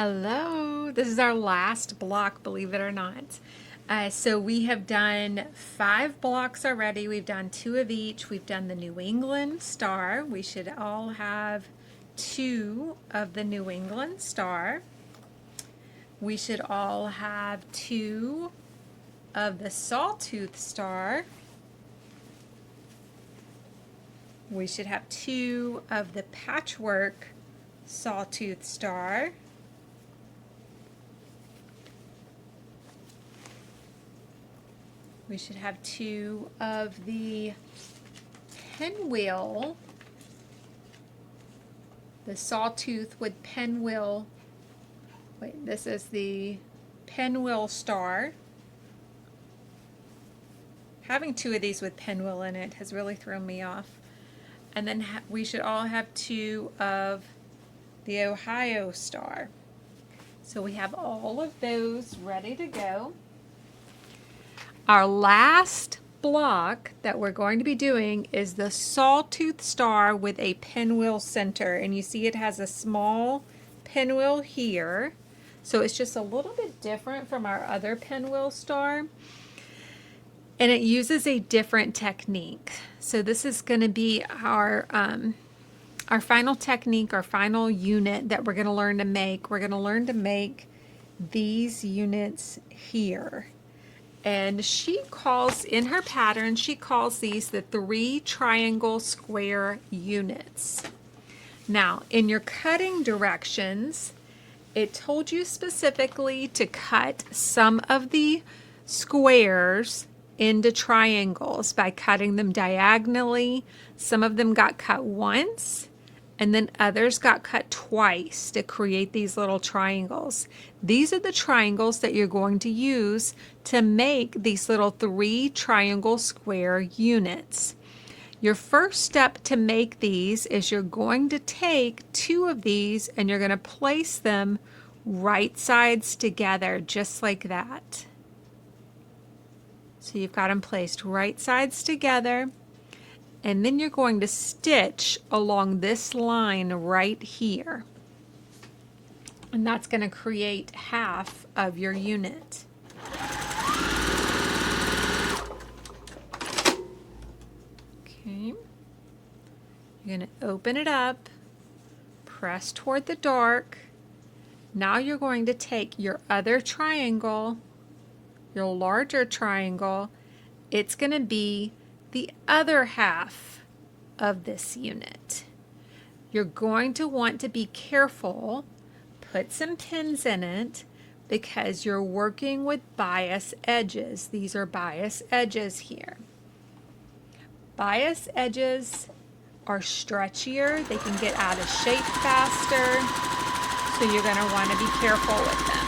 Hello, this is our last block, believe it or not. So we have done 5 blocks already. We've done 2 of each. We've done the New England star. We should all have 2 of the New England star. We should all have 2 of the Sawtooth star. We should have 2 of the patchwork Sawtooth star. We should have 2 of the Pinwheel, the Sawtooth with Pinwheel. Wait, this is the Pinwheel star. Having 2 of these with Pinwheel in it has really thrown me off. And then we should all have 2 of the Ohio star. So we have all of those ready to go. Our last block that we're going to be doing is the Sawtooth star with a pinwheel center. And you see it has a small pinwheel here. So it's just a little bit different from our other pinwheel star. And it uses a different technique. So this is going to be our final technique, our final unit that we're going to learn to make. We're going to learn to make these units here. And she calls, in her pattern, she calls these the 3 triangle square units. Now, in your cutting directions, it told you specifically to cut some of the squares into triangles by cutting them diagonally. Some of them got cut once, and then others got cut twice to create these little triangles. These are the triangles that you're going to use to make these little 3 triangle square units. Your first step to make these is you're going to take 2 of these and you're going to place them right sides together, just like that. So you've got them placed right sides together. And then you're going to stitch along this line right here. And that's going to create half of your unit. Okay. You're going to open it up, press toward the dark. Now you're going to take your other triangle, your larger triangle. It's going to be the other half of this unit. You're going to want to be careful, put some pins in it, because you're working with bias edges. These are bias edges here. Bias edges are stretchier. They can get out of shape faster, so you're going to want to be careful with them.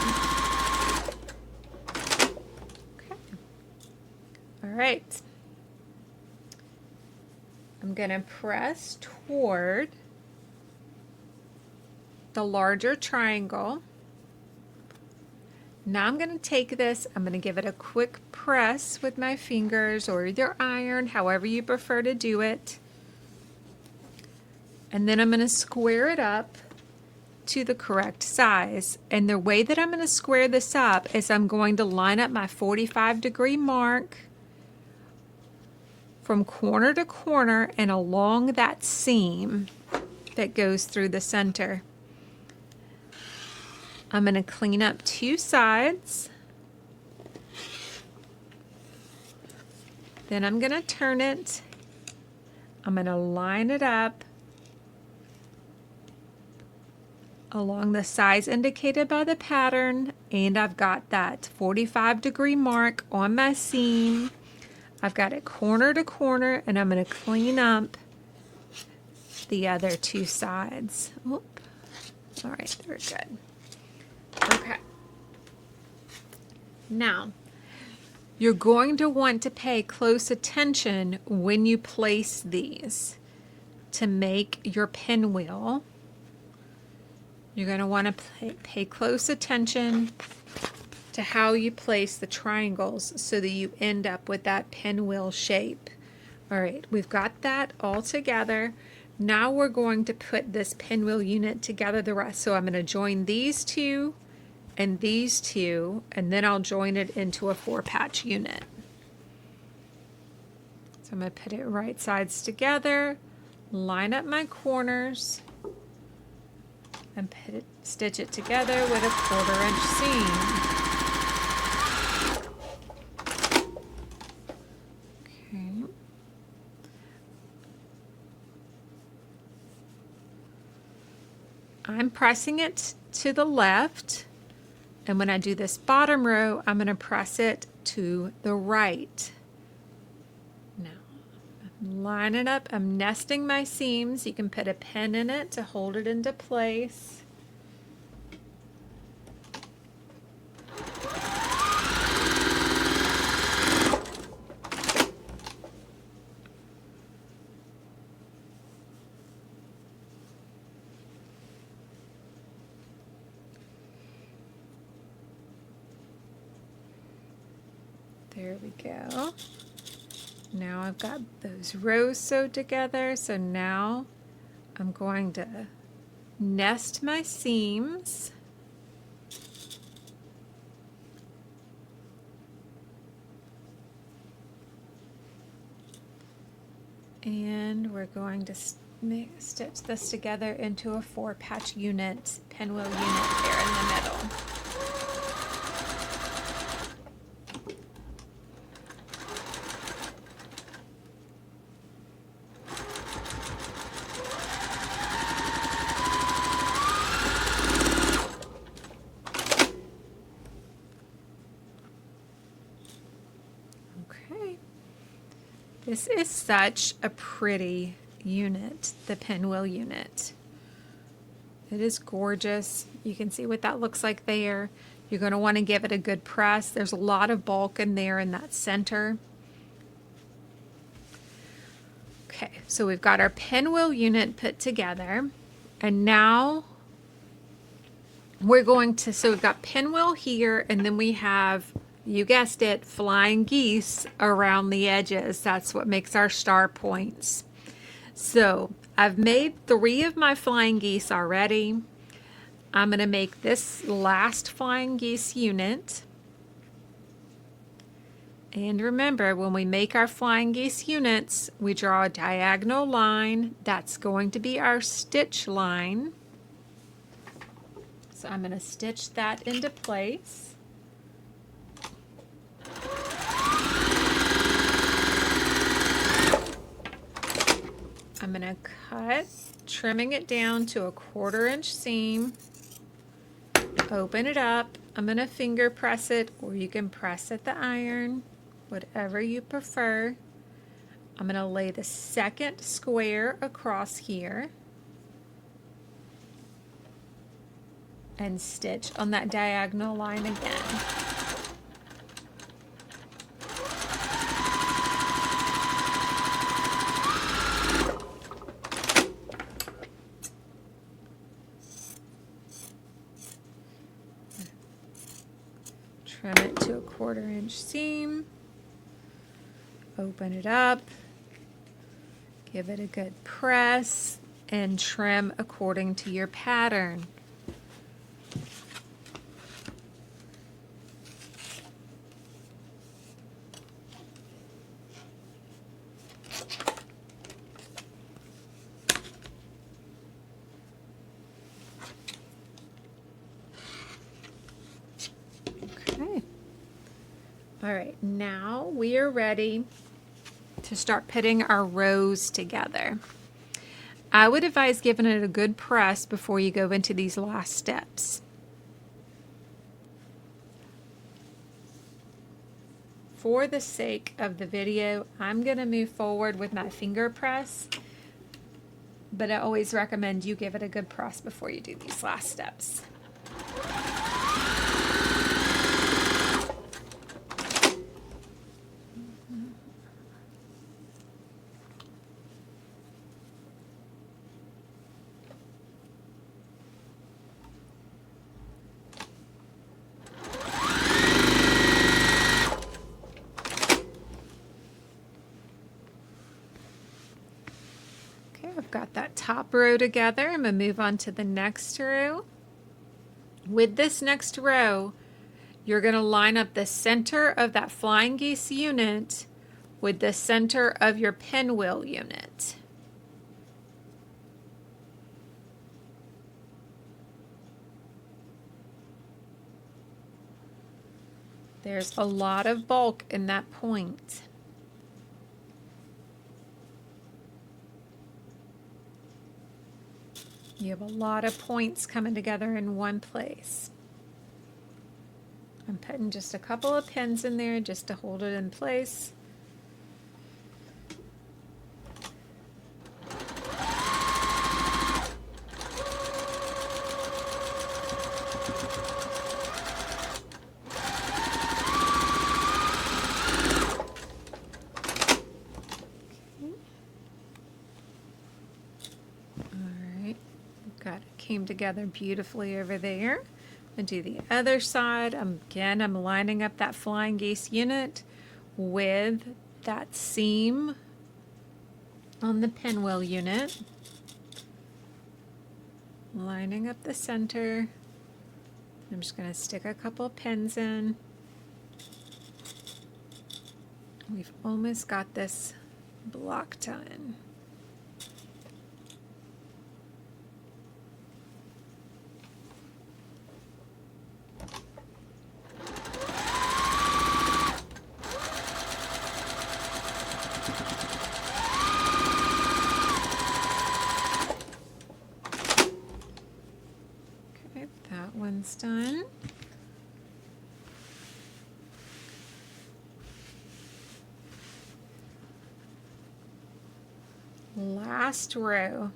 Okay. All right. I'm going to press toward the larger triangle. Now I'm going to take this, I'm going to give it a quick press with my fingers or either iron, however you prefer to do it. And then I'm going to square it up to the correct size. And the way that I'm going to square this up is I'm going to line up my 45-degree mark from corner to corner and along that seam that goes through the center. I'm going to clean up 2 sides. Then I'm going to turn it. I'm going to line it up along the size indicated by the pattern, and I've got that 45-degree mark on my seam. I've got it corner to corner, and I'm going to clean up the other 2 sides. Oop. All right, very good. Okay. Now, you're going to want to pay close attention when you place these to make your pinwheel. You're going to want to pay close attention to how you place the triangles so that you end up with that pinwheel shape. All right, we've got that all together. Now we're going to put this pinwheel unit together the rest. So I'm going to join these two and these two, and then I'll join it into a 4-patch unit. So I'm going to put it right sides together, line up my corners, and stitch it together with a 1/4-inch seam. I'm pressing it to the left, and when I do this bottom row, I'm going to press it to the right. Now, I'm lining up, I'm nesting my seams. You can put a pin in it to hold it into place. There we go. Now I've got those rows sewed together. So now I'm going to nest my seams. And we're going to stitch this together into a 4-patch unit, pinwheel unit there in the middle. This is such a pretty unit, the pinwheel unit. It is gorgeous. You can see what that looks like there. You're going to want to give it a good press. There's a lot of bulk in there in that center. Okay, so we've got our pinwheel unit put together. And now we're going to, so we've got pinwheel here, and then we have, you guessed it, flying geese around the edges. That's what makes our star points. So I've made 3 of my flying geese already. I'm going to make this last flying geese unit. And remember, when we make our flying geese units, we draw a diagonal line. That's going to be our stitch line. So I'm going to stitch that into place. I'm going to cut, trimming it down to a 1/4-inch seam, open it up. I'm going to finger press it, or you can press at the iron, whatever you prefer. I'm going to lay the second square across here and stitch on that diagonal line again. Trim it to a 1/4-inch seam, open it up, give it a good press, and trim according to your pattern. All right, now we are ready to start putting our rows together. I would advise giving it a good press before you go into these last steps. For the sake of the video, I'm going to move forward with my finger press, but I always recommend you give it a good press before you do these last steps. I've got that top row together. I'm going to move on to the next row. With this next row, you're going to line up the center of that flying geese unit with the center of your pinwheel unit. There's a lot of bulk in that point. You have a lot of points coming together in one place. I'm putting just a couple of pins in there just to hold it in place. Came together beautifully over there. And do the other side. Again, I'm lining up that flying geese unit with that seam on the pinwheel unit. Lining up the center. I'm just going to stick a couple pins in. We've almost got this block done. One's done. Last row.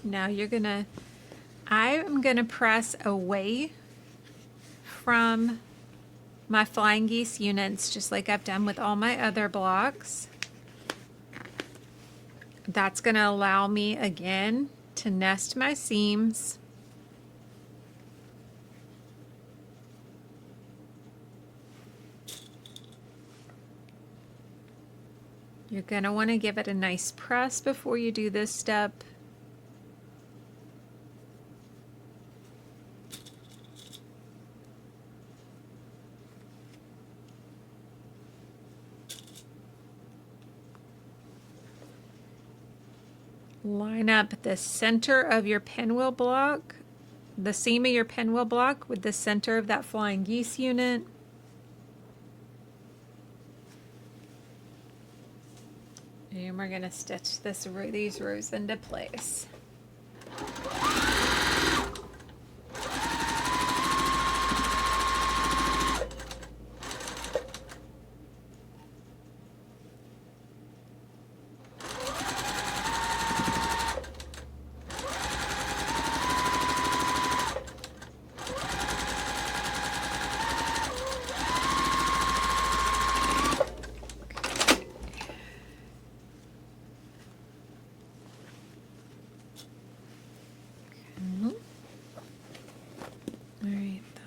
Now I'm gonna press away from my flying geese units, just like I've done with all my other blocks. That's gonna allow me again to nest my seams. You're gonna wanna give it a nice press before you do this step. Line up the center of your pinwheel block, the seam of your pinwheel block with the center of that flying geese unit. And we're going to stitch these rows into place.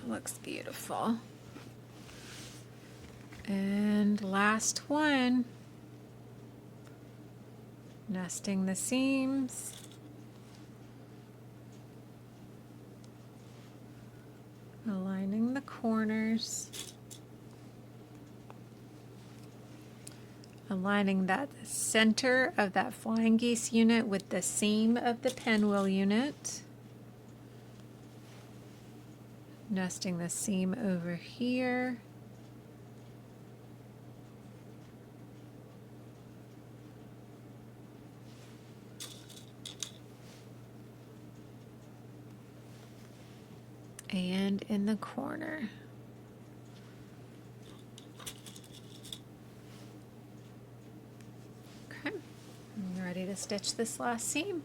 Looks beautiful. And last one, nesting the seams. Aligning the corners. Aligning that center of that flying geese unit with the seam of the pinwheel unit. Nesting the seam over here. And in the corner. Okay, I'm ready to stitch this last seam.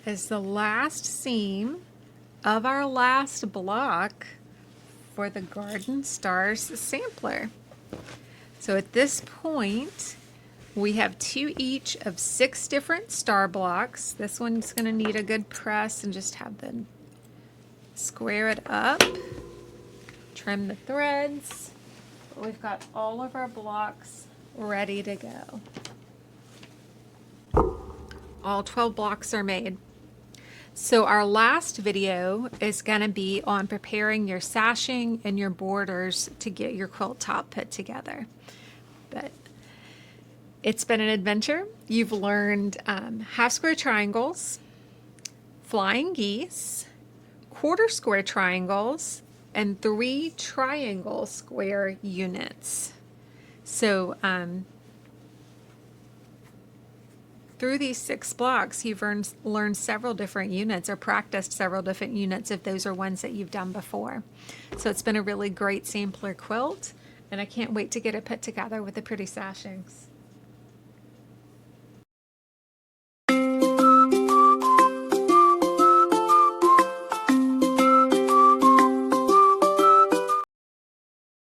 is the last seam of our last block for the Garden Stars sampler. So at this point, we have 2 each of 6 different star blocks. This one's going to need a good press and just have them square it up, trim the threads. But we've got all of our blocks ready to go. All 12 blocks are made. So our last video is going to be on preparing your sashing and your borders to get your quilt top put together. But it's been an adventure. You've learned half square triangles, flying geese, quarter square triangles, and 3 triangle square units. So through these 6 blocks, you've learned several different units or practiced several different units if those are ones that you've done before. So it's been a really great sampler quilt, and I can't wait to get it put together with the pretty sashings.